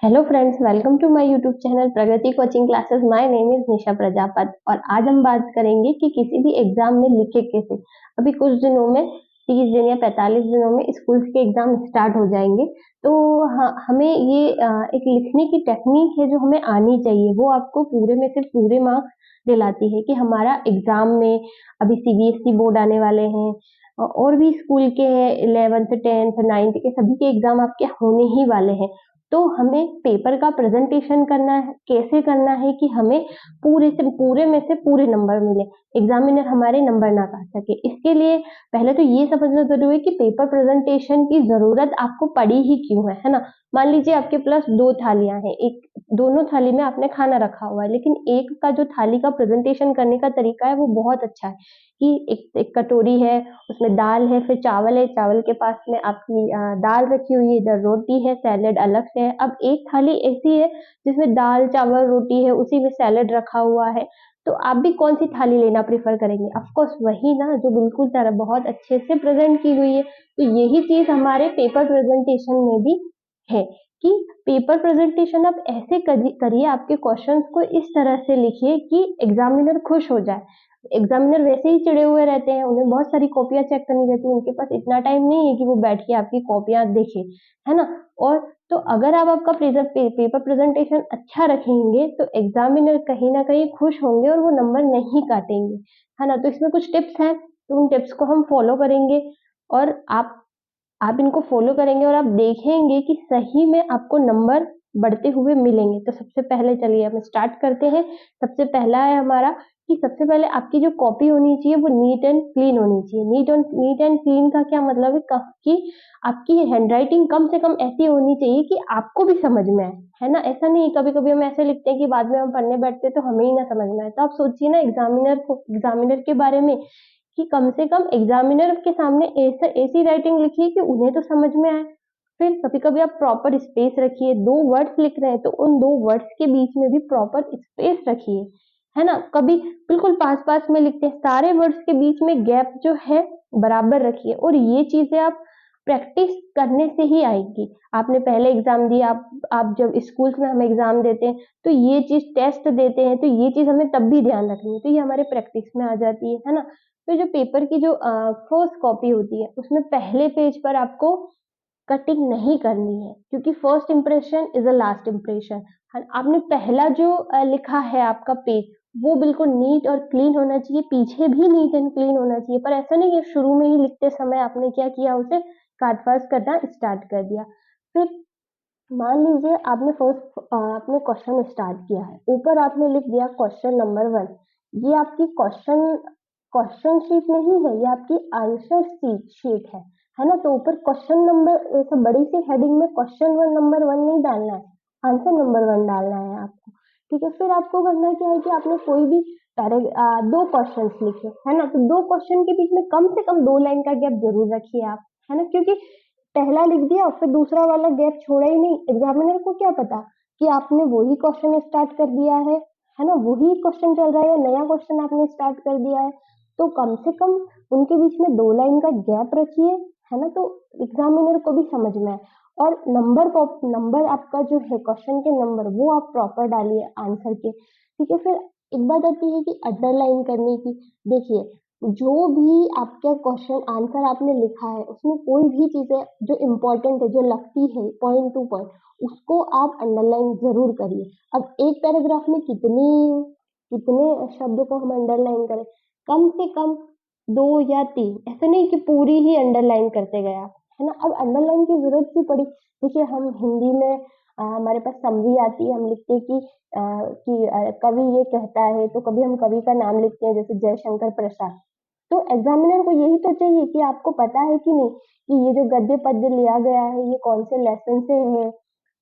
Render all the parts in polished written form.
Hello friends, welcome to my YouTube channel Pragati coaching classes. My name is Nisha Prajapat और आज हम बात करेंगे कि किसी भी एग्जाम में लिखे कैसे। अभी कुछ दिनों में 30 दिन या 45 दिनों में स्कूल के एग्जाम स्टार्ट हो जाएंगे। तो हमें ये एक लिखने की टेक्निक है जो हमें आनी चाहिए, वो आपको पूरे में से पूरे मार्क्स दिलाती है कि हमारा एग्जाम में अभी सीबीएसई बोर्ड आने वाले हैं और भी स्कूल के 11th 10th 9th के सभी के एग्जाम आपके होने ही वाले हैं। तो हमें पेपर का प्रेजेंटेशन करना है, कैसे करना है कि हमें पूरे में से पूरे नंबर मिले, एग्जामिनर हमारे नंबर ना काट सके। इसके लिए पहले तो ये समझना जरूरी है कि पेपर प्रेजेंटेशन की जरूरत आपको पड़ी ही क्यों है ना। मान लीजिए आपके पास 2 थालियां हैं, एक दोनों थाली में आपने खाना रखा हुआ है, लेकिन एक का जो थाली का प्रेजेंटेशन करने का तरीका है वो बहुत अच्छा है कि एक कटोरी है, उसमें दाल है, फिर चावल है, चावल के पास में आपकी दाल रखी हुई है, इधर रोटी है, सैलेड अलग से है। अब एक थाली ऐसी है जिसमें दाल चावल रोटी है, उसी में सैलेड रखा हुआ है, तो आप भी कौन सी थाली लेना प्रेफर करेंगे? ऑफ कोर्स वही ना जो बिल्कुल तरह बहुत अच्छे से प्रेजेंट की हुई है। तो यही चीज हमारे पेपर प्रेजेंटेशन में भी है कि पेपर प्रेजेंटेशन आप ऐसे करिए, आपके क्वेश्चंस को इस तरह से लिखिए कि एग्जामिनर खुश हो जाए। एग्जामिनर वैसे ही चिड़े हुए रहते हैं, उन्हें बहुत सारी कॉपियां चेक करनी रहती है, उनके पास इतना टाइम नहीं है कि वो बैठ के आपकी कॉपियां देखे, है ना। और तो अगर आप आपका पेपर प्रेजेंटेशन अच्छा रखेंगे तो एग्जामिनर कहीं ना कहीं खुश होंगे और वो नंबर नहीं काटेंगे, है ना। तो इसमें कुछ टिप्स हैं, तो उन टिप्स को हम फॉलो करेंगे और आप इनको फॉलो करेंगे और आप देखेंगे कि सही में आपको नंबर बढ़ते हुए मिलेंगे। तो सबसे पहले चलिए हम स्टार्ट करते हैं। सबसे पहला है हमारा कि सबसे पहले आपकी जो कॉपी होनी चाहिए वो नीट एंड क्लीन होनी चाहिए। नीट एंड क्लीन का क्या मतलब है कि आपकी हैंडराइटिंग कम से कम ऐसी होनी चाहिए कि आपको भी समझ में आए, है ना। ऐसा नहीं, कभी कभी हम ऐसे लिखते हैं कि बाद में हम पढ़ने बैठते हैं तो हमें ही ना समझ में आए। तो आप सोचिए ना एग्जामिनर के बारे में कि कम से कम एग्जामिनर के सामने ऐसी राइटिंग लिखिए कि उन्हें तो समझ में आए। फिर कभी कभी आप प्रॉपर स्पेस रखिए, 2 वर्ड्स लिख रहे हैं तो उन 2 वर्ड्स के बीच में भी प्रॉपर स्पेस रखिए, है ना। कभी बिल्कुल पास पास में लिखते हैं, सारे वर्ड्स के बीच में गैप जो है बराबर रखिए। और ये चीजें आप प्रैक्टिस करने से ही आएगी। आपने पहले एग्जाम दिया, आप जब स्कूल में हम एग्जाम देते हैं तो ये चीज टेस्ट देते हैं, तो ये चीज हमें तब भी ध्यान रखनी है, तो ये हमारे प्रैक्टिस में आ जाती है ना। तो जो पेपर की जो फर्स्ट कॉपी होती है उसमें पहले पेज पर आपको कटिंग नहीं करनी है, क्योंकि first impression is a last impression. आपने पहला जो लिखा है आपका पेज वो बिल्कुल नीट और क्लीन होना चाहिए, पीछे भी नीट एंड क्लीन होना चाहिए। पर ऐसा नहीं है शुरू में ही लिखते समय आपने क्या किया, उसे काटफास करना स्टार्ट कर दिया। फिर मान लीजिए आपने क्वेश्चन स्टार्ट किया है, ऊपर आपने लिख दिया क्वेश्चन नंबर 1। ये आपकी क्वेश्चन शीट नहीं है, ये आपकी आंसर शीट है ना। तो ऊपर क्वेश्चन नंबर ऐसे बड़ी सी हेडिंग में क्वेश्चन नंबर 1 नहीं डालना है, आंसर नंबर 1 डालना है आपको। ठीक है, फिर आपको करना क्या है कि आपने कोई भी 2 क्वेश्चन लिखे, है ना। तो 2 क्वेश्चन के बीच में कम से कम 2 लाइन का गैप जरूर रखिए आप, है ना। क्योंकि पहला लिख दिया और फिर दूसरा वाला गैप छोड़ा ही नहीं, एग्जामिनर को क्या पता कि आपने वही क्वेश्चन स्टार्ट कर दिया है ना, वही क्वेश्चन चल रहा है या नया क्वेश्चन आपने स्टार्ट कर दिया है। तो कम से कम उनके बीच में 2 लाइन का गैप रखिए, है ना, तो एग्जामिनर को भी समझ में आए। और नंबर आपका जो है क्वेश्चन के नंबर वो आप प्रॉपर डालिए आंसर के। ठीक है, फिर एक बात आती है कि अंडरलाइन करने की। देखिए, जो भी आपका क्वेश्चन आंसर आपने लिखा है उसमें कोई भी चीजें जो इम्पोर्टेंट है, जो लगती है पॉइंट टू पॉइंट, उसको आप अंडरलाइन जरूर करिए। अब एक पैराग्राफ में कितने शब्द को हम अंडरलाइन करें? कम से कम 2 या 3, ऐसा नहीं कि पूरी ही अंडरलाइन करते गए आप, है ना। अब अंडरलाइन की जरूरत क्यों पड़ी? देखिए, हम हिंदी में हमारे पास समरी आती है, हम लिखते हैं कि कवि ये कहता है, तो कभी हम कवि का नाम लिखते हैं जैसे जयशंकर प्रसाद। तो एग्जामिनर को यही तो चाहिए कि आपको पता है कि नहीं कि ये जो गद्य पद्य लिया गया है ये कौन से लेसन से है,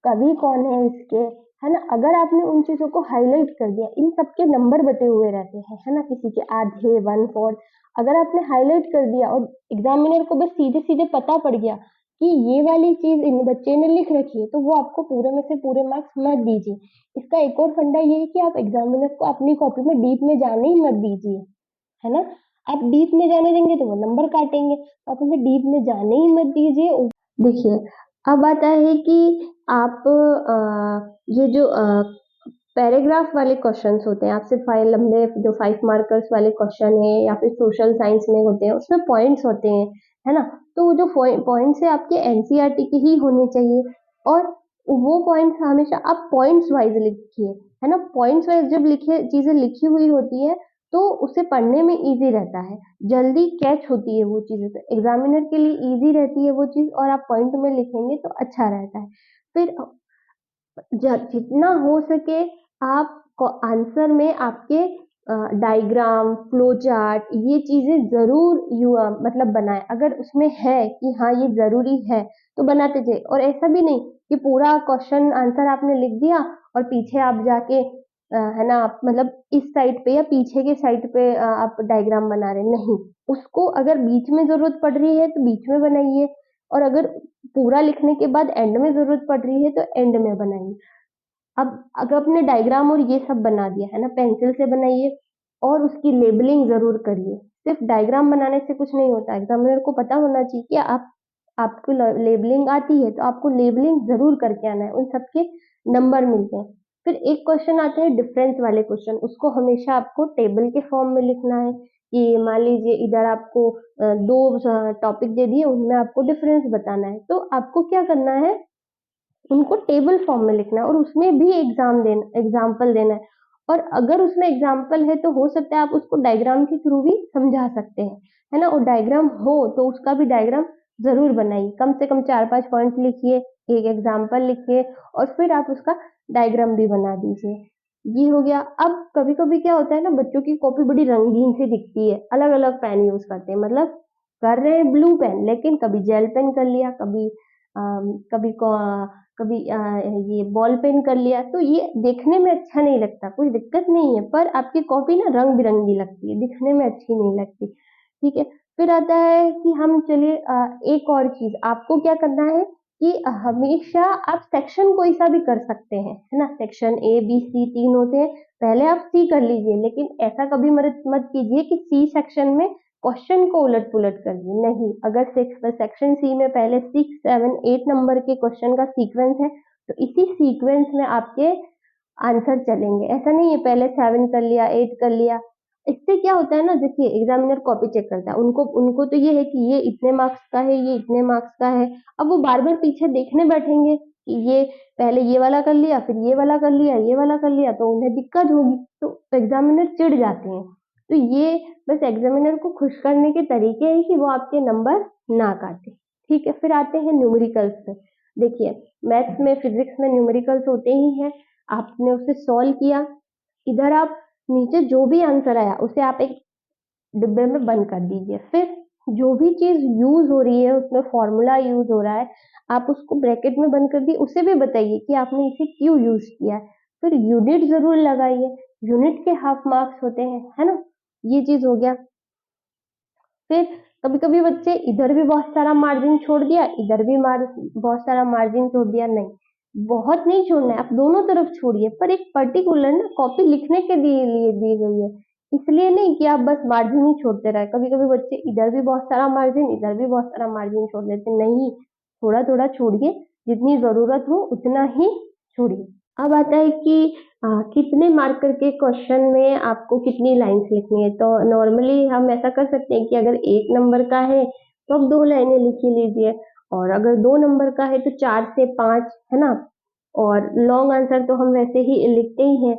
कवि कौन है इसके, है ना। अगर आपने उन चीजों को हाईलाइट कर दिया, इन सबके नंबर बटे हुए रहते हैं, है ना, किसी के आधे 1/4। अगर आपने हाईलाइट कर दिया और एग्जामिनर को बस सीधे सीधे पता पड़ गया कि ये वाली चीज इन बच्चे ने लिख रखी है, तो वो आपको पूरे में से पूरे मार्क्स मत दीजिए। इसका एक और फंडा ये है कि आप एग्जामिनर को अपनी कॉपी में डीप में जाने ही मत दीजिए, है ना। आप डीप में जाने देंगे तो वो नंबर काटेंगे, आप उन्हें डीप में जाने ही मत दीजिए। देखिए, अब आता है कि आप ये जो पैराग्राफ वाले क्वेश्चंस होते हैं, आपसे फाइव लंबे जो 5 मार्कर्स वाले क्वेश्चन है या फिर सोशल साइंस में होते हैं, उसमें पॉइंट्स होते हैं, है ना? तो वो जो पॉइंट्स है आपके एनसीईआरटी के ही होने चाहिए और वो पॉइंट्स हमेशा आप पॉइंट्स वाइज लिखिए, है ना? पॉइंट्स वाइज जब लिखे चीजें लिखी हुई होती है तो उसे पढ़ने में इजी रहता है, जल्दी कैच होती है वो चीजें, तो एग्जामिनर के लिए इजी रहती है वो चीज और आप पॉइंट में लिखेंगे तो अच्छा रहता है। फिर जितना हो सके आप आंसर में आपके डायग्राम, फ्लो चार्ट ये चीजें जरूर मतलब बनाए, अगर उसमें है कि हाँ ये जरूरी है तो बनाते जाइए। और ऐसा भी नहीं कि पूरा क्वेश्चन आंसर आपने लिख दिया और पीछे आप जाके है ना, आप मतलब इस साइड पे या पीछे के साइड पे आप डायग्राम बना रहे, नहीं, उसको अगर बीच में जरूरत पड़ रही है तो बीच में बनाइए और अगर पूरा लिखने के बाद एंड में जरूरत पड़ रही है तो एंड में बनाइए। अब अगर आपने डायग्राम और ये सब बना दिया है ना, पेंसिल से बनाइए और उसकी लेबलिंग जरूर करिए। सिर्फ डायग्राम बनाने से कुछ नहीं होता, एग्जामिनर को पता होना चाहिए कि आपको लेबलिंग आती है तो आपको लेबलिंग जरूर करके आना है, उन सबके नंबर मिलते हैं। फिर एक क्वेश्चन आते हैं डिफरेंस वाले क्वेश्चन, उसको हमेशा आपको टेबल के फॉर्म में लिखना है कि मान लीजिए इधर आपको दो टॉपिक दे दिए, उनमें आपको डिफरेंस बताना है, तो आपको क्या करना है, उनको टेबल फॉर्म में लिखना है और उसमें भी एग्जाम्पल देना है। और अगर उसमें एग्जाम्पल है तो हो सकता है आप उसको डायग्राम के थ्रू भी समझा सकते हैं, है ना? और डायग्राम हो तो उसका भी डायग्राम जरूर बनाइए, कम से कम 4-5 पॉइंट लिखिए, एक एग्जाम्पल लिखिए और फिर आप उसका डायग्राम भी बना दीजिए। ये हो गया। अब कभी कभी क्या होता है ना, बच्चों की कॉपी बड़ी रंगीन सी दिखती है, अलग अलग पेन यूज करते हैं, मतलब कर रहे हैं ब्लू पेन लेकिन कभी जेल पेन कर लिया, कभी कभी कभी ये बॉल पेन कर लिया, तो ये देखने में अच्छा नहीं लगता, कोई दिक्कत नहीं है, पर आपकी कॉपी ना रंग बिरंगी लगती है, दिखने में अच्छी नहीं लगती। ठीक है। फिर आता है कि हम चलिए एक और चीज आपको क्या करना है कि हमेशा आप सेक्शन कोई सा भी कर सकते हैं, है ना? सेक्शन ए बी सी 3 होते हैं, पहले आप सी कर लीजिए, लेकिन ऐसा कभी मत मत कीजिए कि सी सेक्शन में क्वेश्चन को उलट पुलट कर दिए, नहीं। अगर सेक्शन सी में पहले 6, 7, 8 नंबर के क्वेश्चन का सीक्वेंस है तो इसी सीक्वेंस में आपके आंसर चलेंगे, ऐसा नहीं है पहले 7 कर लिया, 8 कर लिया। इससे क्या होता है ना, देखिए एग्जामिनर कॉपी चेक करता है, उनको उनको तो ये है कि ये इतने मार्क्स का है, ये इतने मार्क्स का है। अब वो बार बार पीछे देखने बैठेंगे कि ये पहले ये वाला कर लिया, फिर ये वाला कर लिया, ये वाला कर लिया, तो उन्हें दिक्कत होगी, तो एग्जामिनर चिढ़ जाते हैं। तो ये बस एग्जामिनर को खुश करने के तरीके हैं कि वो आपके नंबर ना काटे। ठीक है। फिर आते हैं न्यूमेरिकल्स पे। देखिए मैथ्स में, फिजिक्स में न्यूमेरिकल्स होते ही हैं, आपने उसे सॉल्व किया, इधर आप नीचे जो भी आंसर आया उसे आप एक डिब्बे में बंद कर दीजिए। फिर जो भी चीज यूज हो रही है, उसमें फॉर्मूला यूज हो रहा है, आप उसको ब्रैकेट में बंद कर दिए, उसे भी बताइए कि आपने इसे क्यों यूज किया है। फिर यूनिट जरूर लगाइए, यूनिट के हाफ मार्क्स होते हैं, है ना? ये चीज हो गया। फिर कभी कभी बच्चे इधर भी बहुत सारा मार्जिन छोड़ दिया, इधर भी बहुत सारा मार्जिन छोड़ दिया, नहीं, बहुत नहीं छोड़ना है, आप दोनों तरफ छोड़िए, पर एक पर्टिकुलर ना कॉपी लिखने के लिए दी गई है, इसलिए नहीं कि आप बस मार्जिन ही छोड़ते रहे। कभी कभी बच्चे इधर भी बहुत सारा मार्जिन, इधर भी बहुत सारा मार्जिन छोड़ देते, नहीं, थोड़ा थोड़ा छोड़िए, जितनी जरूरत हो उतना ही छोड़िए। अब आता है कि कितने मार्कर के क्वेश्चन में आपको कितनी लाइंस लिखनी है, तो नॉर्मली हम ऐसा कर सकते हैं कि अगर 1 नंबर का है तो आप 2 लाइनें लिख ही लीजिए, और अगर 2 नंबर का है तो 4 से 5, है ना? और लॉन्ग आंसर तो हम वैसे ही लिखते ही हैं,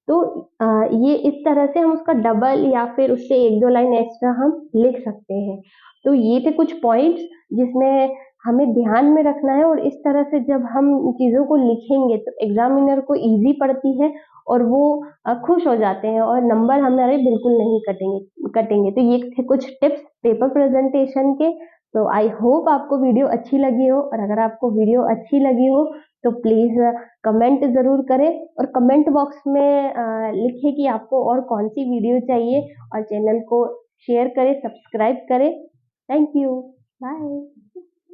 तो ये इस तरह से हम उसका डबल या फिर उससे 1-2 लाइन एक्स्ट्रा हम लिख सकते हैं। तो ये थे कुछ पॉइंट्स जिसमें हमें ध्यान में रखना है, और इस तरह से जब हम चीजों को लिखेंगे तो एग्जामिनर को इजी पड़ती है और वो खुश हो जाते हैं और नंबर हमारे बिल्कुल नहीं कटेंगे कटेंगे। तो ये थे कुछ टिप्स पेपर प्रेजेंटेशन के। तो आई होप आपको वीडियो अच्छी लगी हो, और अगर आपको वीडियो अच्छी लगी हो तो प्लीज कमेंट जरूर करें, और कमेंट बॉक्स में लिखें कि आपको और कौन सी वीडियो चाहिए, और चैनल को शेयर करें, सब्सक्राइब करें। Thank you. बाय।